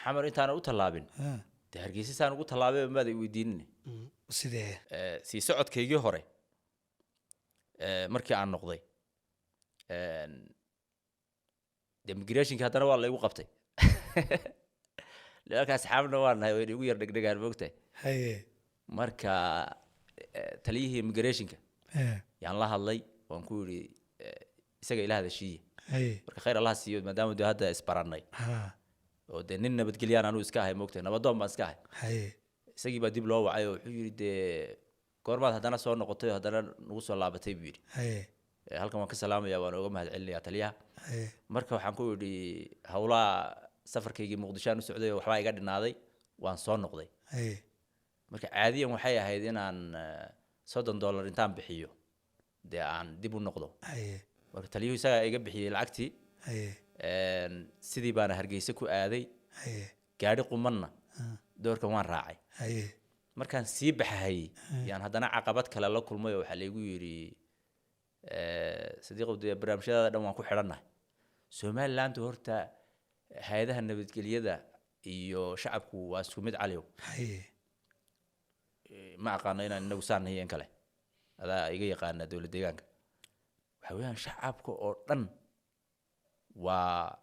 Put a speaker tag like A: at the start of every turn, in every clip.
A: حمر أنت أنا قلت اللعبين تهرجيسي سان قلت اللعبين ما ذي ويدينني
B: سيده
A: سي سعد كيجي هوري مركي عن نقضي ديمقريشن كهذا والله يوقفتي لأنك أصحابنا وانا وين يغير دق هالوقت
B: هي
A: مركا تليه immigration يعني الله الله وانكوري isaga ilaahda shiye marka khayr Allah siiyo maadaama uu hadda isbaranay oo de nin nabadgeliyaan aanu iska ahay moogtay nabadoon baan iska ahay isagii baa dib loo wacay oo wuxuu yiri de goormaad hadana soo noqotay hadana nagu soo laabatay buu yiri halkan waan ka salaamayaa waan uga mahadcelinayaa taliyaha marka waxaan ku yiri hawlaha safarkaygii muqdisho aan u socday waxba iga dhinaaday waan soo noqday marka caadiyan waxay ahayd inaan $30 intaan bixiyo de aan dib u noqdo marka taliyuhu isaga iga bixiyay lacagtii sidii baan hargeysa ku aaday gaari qumanna doorkan waan raacay markaan sii baxay yaan hadana caqabad kale la kulmay oo waxa la igu yiri sadiiqowda barnaamijyada dhan waan ku xidhanahay Somaliland horta hay'adaha nabadgelyada iyo shacabku waa isku mid caliyo ma aqaano inaan inagu saanahay in kale adaa iga yaqaan dawladda deegaanka waxa weeyaan shacabka oo dhan waa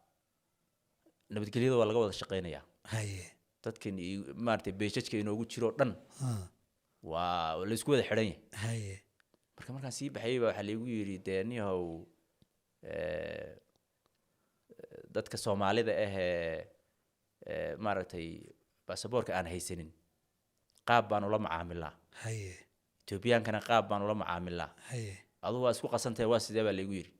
A: nabadgelyada waa laga wada shaqeynaya dadkan maartay beeshadka inoogu jiro dhan waa la isku wada xidhan yahay markaan sii baxay waxa la igu yiri deeniyow dadka Soomaalida maartay baasaboorka aan haysanin qaab baan ula macaamilaa Ethiopian-kana qaab baan ula macaamilaa adoo waa isku qasantahay waa sidee baa la igu yiri